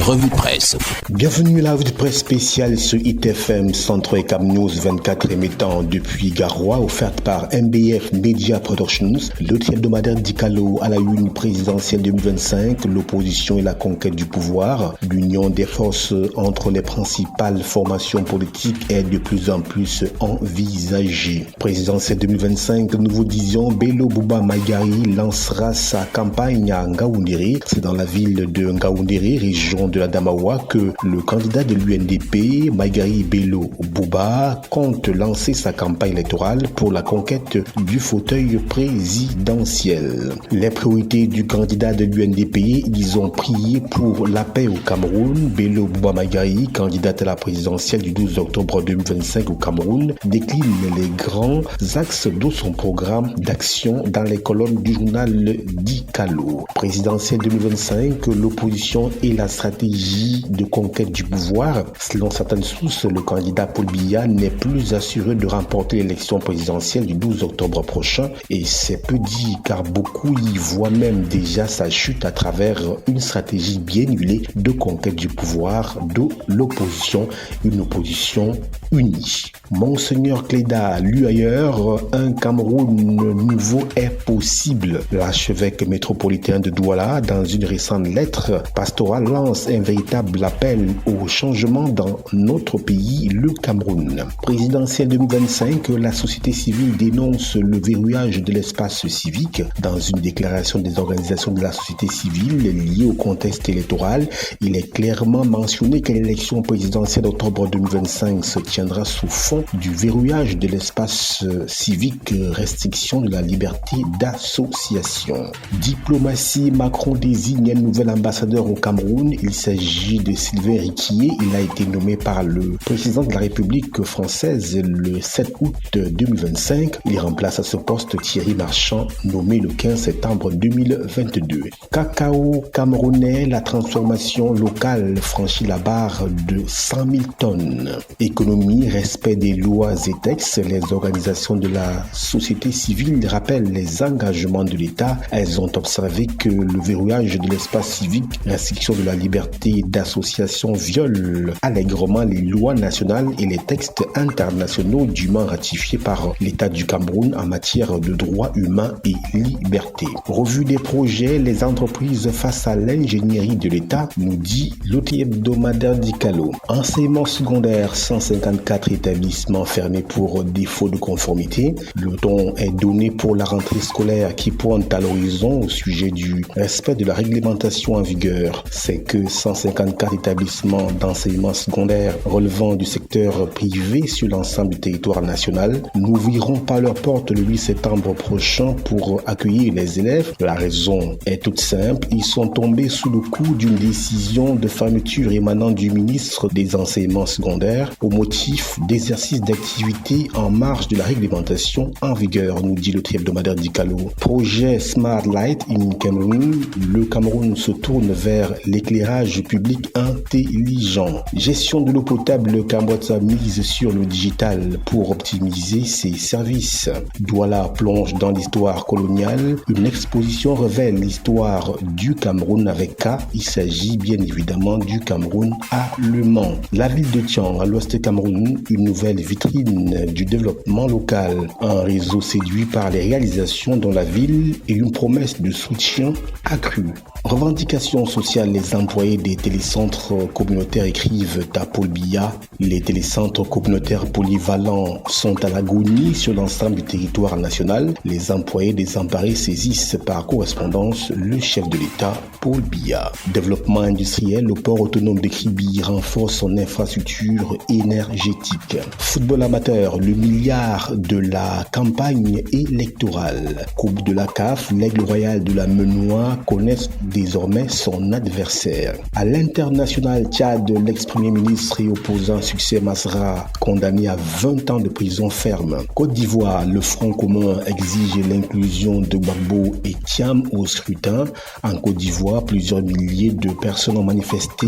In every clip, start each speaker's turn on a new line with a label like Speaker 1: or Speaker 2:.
Speaker 1: revue de presse.
Speaker 2: Bienvenue à la revue de presse spéciale sur ITFM Centre et Cam News 24 émettant depuis Garoua, offerte par MBF Media Productions. Le hebdomadaire d'Icalo à la une présidentielle 2025, l'opposition et la conquête du pouvoir. L'union des forces entre les principales formations politiques est de plus en plus envisagée. Présidentielle 2025, nous vous disions, Bello Bouba Maïgari lancera sa campagne à Ngaoundéré. C'est dans la ville de Ngaoundéré, région de la Damawa, que le candidat de l'UNDP, Maïgari Bello Bouba, compte lancer sa campagne électorale pour la conquête du fauteuil présidentiel. Les priorités du candidat de l'UNDP, ils ont prié pour la paix au Cameroun. Bello Bouba Maïgari, candidate à la présidentielle du 12 octobre 2025 au Cameroun, décline les grands axes de son programme d'action dans les colonnes du journal d'Icalo. Présidentielle 2025, l'opposition et la stratégie de conquête du pouvoir. Selon certaines sources, le candidat Paul Biya n'est plus assuré de remporter l'élection présidentielle du 12 octobre prochain, et c'est peu dit car beaucoup y voient même déjà sa chute à travers une stratégie bien huilée de conquête du pouvoir de l'opposition, une opposition unie. Monseigneur Cléda, lu ailleurs, un Cameroun nouveau est possible. L'archevêque métropolitain de Douala, dans une récente lettre pastorale, lance un véritable appel au changement dans notre pays, le Cameroun. Présidentielle 2025, la société civile dénonce le verrouillage de l'espace civique. Dans une déclaration des organisations de la société civile liée au contexte électoral, il est clairement mentionné que l'élection présidentielle d'octobre 2025 se tiendra sous fond du verrouillage de l'espace civique, restriction de la liberté d'association. Diplomatie, Macron désigne un nouvel ambassadeur au Cameroun. Il s'agit de Sylvain Riquier. Il a été nommé par le président de la République française le 7 août 2025. Il remplace à ce poste Thierry Marchand, nommé le 15 septembre 2022. Cacao camerounais, la transformation locale franchit la barre de 100 000 tonnes. Économie, respect des lois et textes, les organisations de la société civile rappellent les engagements de l'État. Elles ont observé que le verrouillage de l'espace civique, restriction de la liberté d'association viole allègrement les lois nationales et les textes internationaux dûment ratifiés par l'État du Cameroun en matière de droits humains et liberté. Revue des projets, les entreprises face à l'ingénierie de l'État, nous dit l'hebdomadaire d'Icalo. Enseignement secondaire, 154 établissements fermés pour défaut de conformité. Le ton est donné pour la rentrée scolaire qui pointe à l'horizon au sujet du respect de la réglementation en vigueur. C'est que 154 établissements d'enseignement secondaire relevant du secteur privé sur l'ensemble du territoire national n'ouvriront pas leurs portes le 8 septembre prochain pour accueillir les élèves. La raison est toute simple, ils sont tombés sous le coup d'une décision de fermeture émanant du ministre des enseignements secondaires au motif d'exercice d'activité en marge de la réglementation en vigueur, nous dit le hebdomadaire d'Icalo. Projet Smart Light in Cameroun, le Cameroun se tourne vers l'éclairage public intelligent. Gestion de l'eau potable, le Cambodge mise sur le digital pour optimiser ses services. Douala plonge dans l'histoire coloniale. Une exposition révèle l'histoire du Cameroun avec K. Il s'agit bien évidemment du Cameroun allemand. La ville de Tian, à l'ouest Cameroun, une nouvelle vitrine du développement local. Un réseau séduit par les réalisations dans la ville et une promesse de soutien accru. Revendications sociales, les employés des télécentres communautaires écrivent à Paul Biya. Les télécentres communautaires polyvalents sont à l'agonie sur l'ensemble du territoire national. Les employés désemparés saisissent par correspondance le chef de l'État, Paul Biya. Développement industriel, le port autonome de Kribi renforce son infrastructure énergétique. Football amateur, le milliard de la campagne électorale. Coupe de la CAF, l'Aigle Royal de la Menois connaissent désormais son adversaire. À l'international Tchad, l'ex-premier ministre et opposant Succès Masra condamné à 20 ans de prison ferme. Côte d'Ivoire, le Front commun exige l'inclusion de Gbagbo et Thiam au scrutin. En Côte d'Ivoire, plusieurs milliers de personnes ont manifesté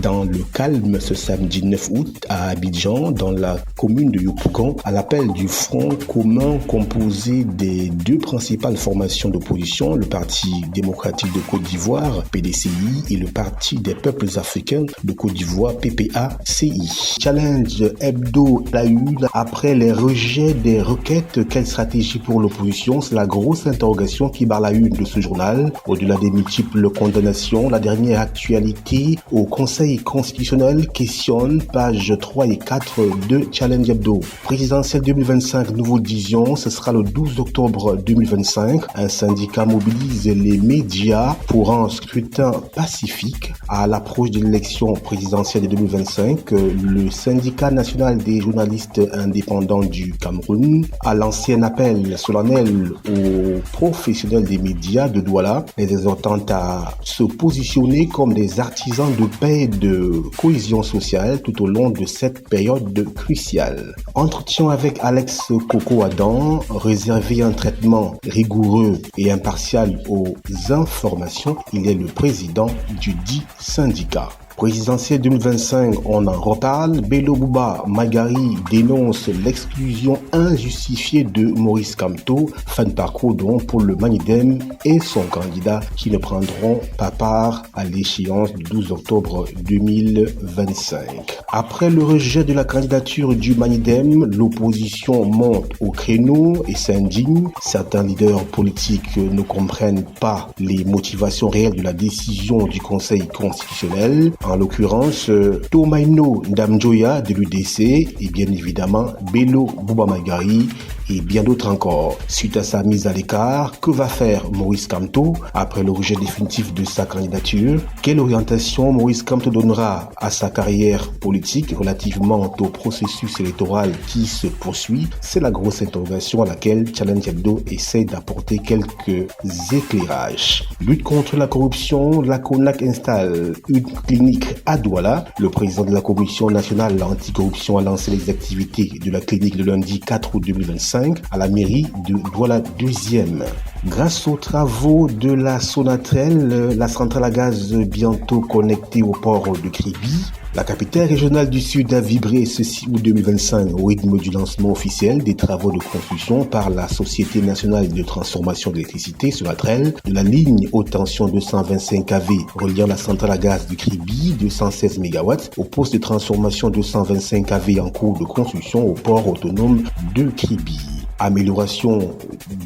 Speaker 2: dans le calme ce samedi 9 août à Abidjan, dans la commune de Yopougon, à l'appel du Front commun composé des deux principales formations d'opposition, le Parti démocratique de Côte d'Ivoire d'Ivoire, PDCI, et le Parti des peuples africains de Côte d'Ivoire, PPACI. Challenge Hebdo la une après les rejets des requêtes. Quelle stratégie pour l'opposition? C'est la grosse interrogation qui barre la une de ce journal. Au-delà des multiples condamnations, la dernière actualité au Conseil constitutionnel questionne pages 3 et 4 de Challenge Hebdo. Présidentielle 2025, nous vous le disions, ce sera le 12 octobre 2025. Un syndicat mobilise les médias pour un scrutin pacifique. À l'approche de l'élection présidentielle de 2025, le syndicat national des journalistes indépendants du Cameroun a lancé un appel solennel aux professionnels des médias de Douala, les exhortant à se positionner comme des artisans de paix et de cohésion sociale tout au long de cette période cruciale. Entretien avec Alex Coco Adam, réservé un traitement rigoureux et impartial aux informations. Il est le président du dit syndicat. Présidentielle 2025, on en reparle. Bello Bouba Magari dénonce l'exclusion injustifiée de Maurice Kamto, fan parcours donc pour le Manidem et son candidat qui ne prendront pas part à l'échéance du 12 octobre 2025. Après le rejet de la candidature du Manidem, l'opposition monte au créneau et s'indigne. Certains leaders politiques ne comprennent pas les motivations réelles de la décision du Conseil constitutionnel. En l'occurrence, Tomaino Ndamjoya de l'UDC et bien évidemment Bello Bouba Magari et bien d'autres encore. Suite à sa mise à l'écart, que va faire Maurice Kamto après le rejet définitif de sa candidature? Quelle orientation Maurice Kamto donnera à sa carrière politique relativement au processus électoral qui se poursuit? C'est la grosse interrogation à laquelle Challenge Hebdo essaie d'apporter quelques éclairages. Lutte contre la corruption, la CONAC installe une clinique à Douala. Le président de la Commission nationale anticorruption a lancé les activités de la clinique le lundi 4 août 2025 à la mairie de Douala 2e. Grâce aux travaux de la Sonatrel, la centrale à gaz bientôt connectée au port de Kribi, la capitale régionale du Sud a vibré ce 6 août 2025 au rythme du lancement officiel des travaux de construction par la Société nationale de transformation d'électricité, Sonatrel, de la ligne haute tension 225 kV reliant la centrale à gaz de Kribi, 216 MW, au poste de transformation 225 kV en cours de construction au port autonome de Kribi. Amélioration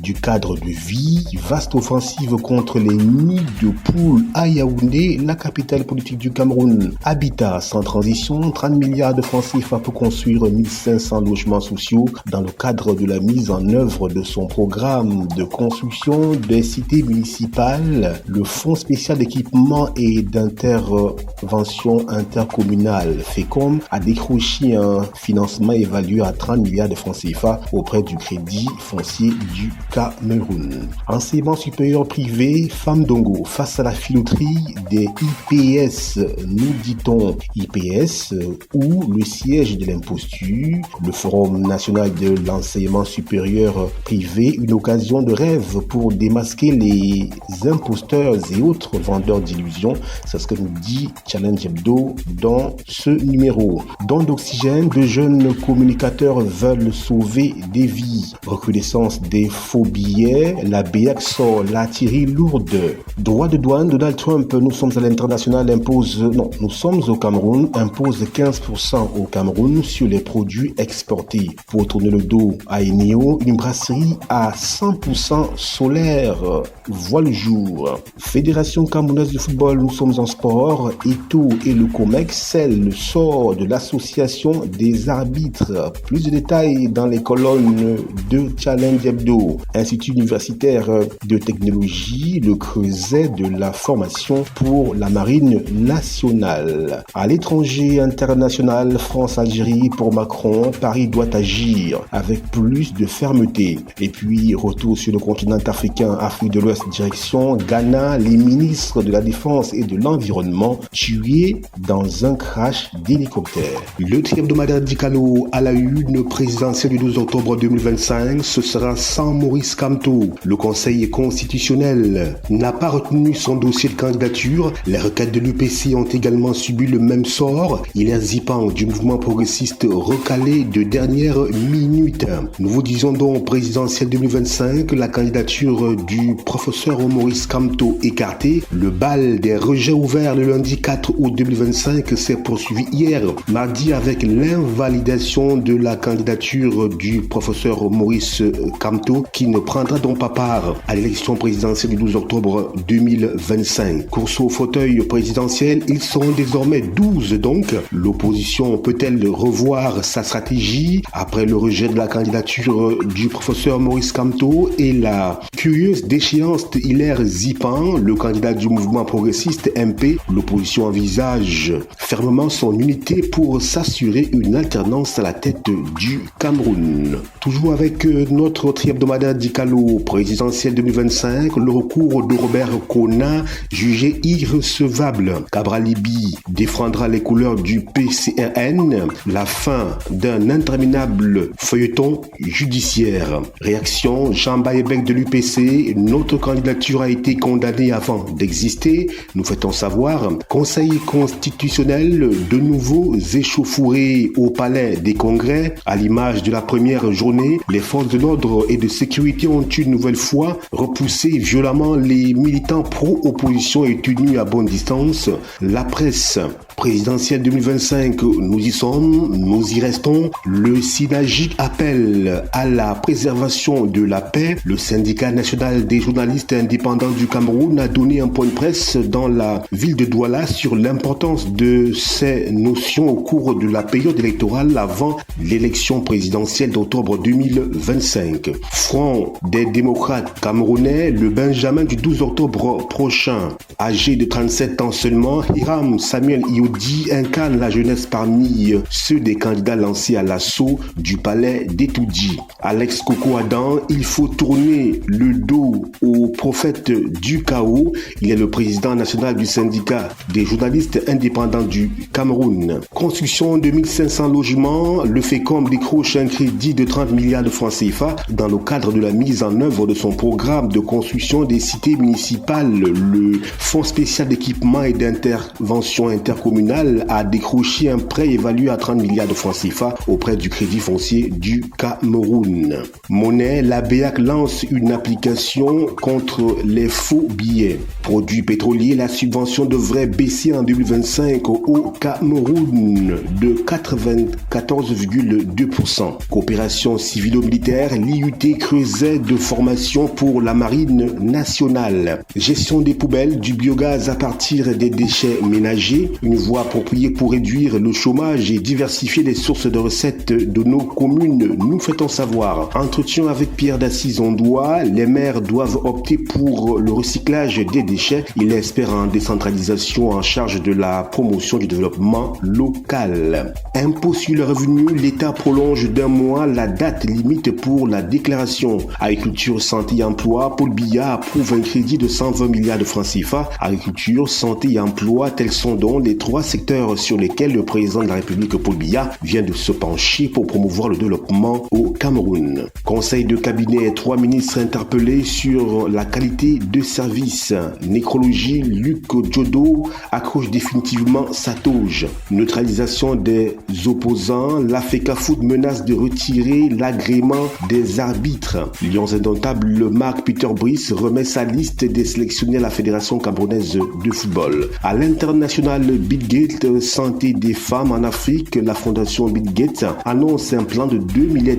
Speaker 2: du cadre de vie, vaste offensive contre les nids de poules à Yaoundé, la capitale politique du Cameroun. Habitat sans transition, 30 milliards de francs CFA pour construire 1500 logements sociaux dans le cadre de la mise en œuvre de son programme de construction des cités municipales. Le Fonds spécial d'équipement et d'intervention intercommunale FECOM a décroché un financement évalué à 30 milliards de francs CFA auprès du Crédit foncier du Cameroun. Enseignement supérieur privé, Famdongo face à la filouterie des IPS, nous dit-on IPS, ou le siège de l'imposture, le Forum national de l'enseignement supérieur privé, une occasion de rêve pour démasquer les imposteurs et autres vendeurs d'illusions. C'est ce que nous dit Challenge Hebdo dans ce numéro. Don d'oxygène, de jeunes communicateurs veulent sauver des vies. Recrudescence des faux billets, la BIAC sort la tirée lourde. Droit de douane, Donald Trump, nous sommes à l'international, nous sommes au Cameroun, impose 15% au Cameroun sur les produits exportés. Pour tourner le dos à Eneo, une brasserie à 100% solaire voit le jour. Fédération camerounaise de football, nous sommes en sport. Eto et le COMEX scellent le sort de l'association des arbitres. Plus de détails dans les colonnes de Challenge Hebdo. Institut universitaire de technologie, le creuset de la formation pour la marine nationale. À l'étranger international, France-Algérie pour Macron, Paris doit agir avec plus de fermeté. Et puis, retour sur le continent africain, Afrique de l'Ouest, direction Ghana, les ministres de la Défense et de l'Environnement tués dans un crash d'hélicoptère. Le tri hebdomadaire d'Icalo à la une présidentielle du 12 octobre 2025. 2025, ce sera sans Maurice Kamto. Le Conseil constitutionnel n'a pas retenu son dossier de candidature. Les requêtes de l'UPC ont également subi le même sort. Hilaire Zipan du mouvement progressiste recalé de dernière minute. Nous vous disons donc présidentielle 2025, la candidature du professeur Maurice Kamto écartée. Le bal des rejets ouverts le lundi 4 août 2025 s'est poursuivi hier, mardi, avec l'invalidation de la candidature du professeur Maurice Kamto qui ne prendra donc pas part à l'élection présidentielle du 12 octobre 2025. Course au fauteuil présidentiel, ils seront désormais 12 donc. L'opposition peut-elle revoir sa stratégie après le rejet de la candidature du professeur Maurice Kamto et la curieuse déchéance de Hilaire Zipan, le candidat du mouvement progressiste MP? L'opposition envisage fermement son unité pour s'assurer une alternance à la tête du Cameroun. Toujours avec notre hebdomadaire Dicalo présidentiel 2025, le recours de Robert Kona jugé irrecevable. Cabral Libye défendra les couleurs du PCRN, la fin d'un interminable feuilleton judiciaire. Réaction, Jean Bayebec de l'UPC, notre candidature a été condamnée avant d'exister, nous fait-on savoir. Conseil constitutionnel, de nouveaux échauffourées au palais des congrès. À l'image de la première journée, les forces de l'ordre et de sécurité ont une nouvelle fois repoussé violemment les militants pro-opposition et tenus à bonne distance. La presse présidentielle 2025, nous y sommes, nous y restons. Le SYNAGIC appelle à la préservation de la paix. Le syndicat national des journalistes indépendants du Cameroun a donné un point de presse dans la ville de Douala sur l'importance de ces notions au cours de la période électorale avant l'élection présidentielle d'octobre 2025. Front des démocrates camerounais, le Benjamin du 12 octobre prochain. Âgé de 37 ans seulement, Hiram Samuel Iodi incarne la jeunesse parmi ceux des candidats lancés à l'assaut du palais d'Etoudi. Alex Coco Adam, il faut tourner le dos au prophète du chaos. Il est le président national du syndicat des journalistes indépendants du Cameroun. Construction de 1500 logements, le FECOM décroche un crédit de 30 milliards de francs CFA dans le cadre de la mise en œuvre de son programme de construction des cités municipales. Le Fonds spécial d'équipement et d'intervention intercommunale a décroché un prêt évalué à 30 milliards de francs CFA auprès du Crédit foncier du Cameroun. Monnaie, la BEAC lance une application contre les faux billets. Produits pétroliers, la subvention devrait baisser en 2025 au Cameroun de 94,2%. Coopération civilo-militaire, l'IUT creusait de formation pour la marine nationale. Gestion des poubelles, du biogaz à partir des déchets ménagers, une voie appropriée pour réduire le chômage et diversifier les sources de recettes de nos communes, nous fait-on savoir. Entretien avec Pierre d'Assise Ondoa, les maires doivent opter pour le recyclage des déchets. Il espère en décentralisation en charge de la promotion du développement local. Impôt sur le revenu, l'État prolonge d'un mois la date limite pour la déclaration. Agriculture, santé et emploi, Paul Biya approuve un crédit de 120 milliards de francs CFA. Agriculture, santé et emploi, tels sont donc les trois secteurs sur lesquels le président de la République Paul Biya vient de se pencher pour promouvoir le développement au Cameroun. Conseil de cabinet, 3 ministres interpellés sur la qualité de service. Nécrologie, Luc Djodo accroche définitivement sa toge. Neutralisation des opposants, la FECAFOOT menace de retirer l'agrément des arbitres. Lions indomptables, Marc Peter Brice remet sa liste des sélectionnés à la Fédération camerounaise de football. À l'international, Bill Gates, santé des femmes en Afrique, la fondation Bill Gates annonce un plan de 2,5 milliards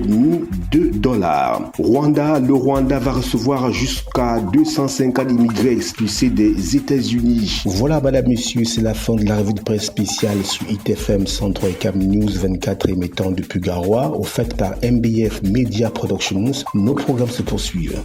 Speaker 2: de dollars. Rwanda, le Rwanda va recevoir jusqu'à 250 immigrés expulsés des États-Unis. Voilà, madame, messieurs, c'est la fin de la revue de presse spéciale sur ITFM 103 et Cam News 24 émettant depuis Garoua, offerte par MBF Media Productions. Nos programmes se poursuivent.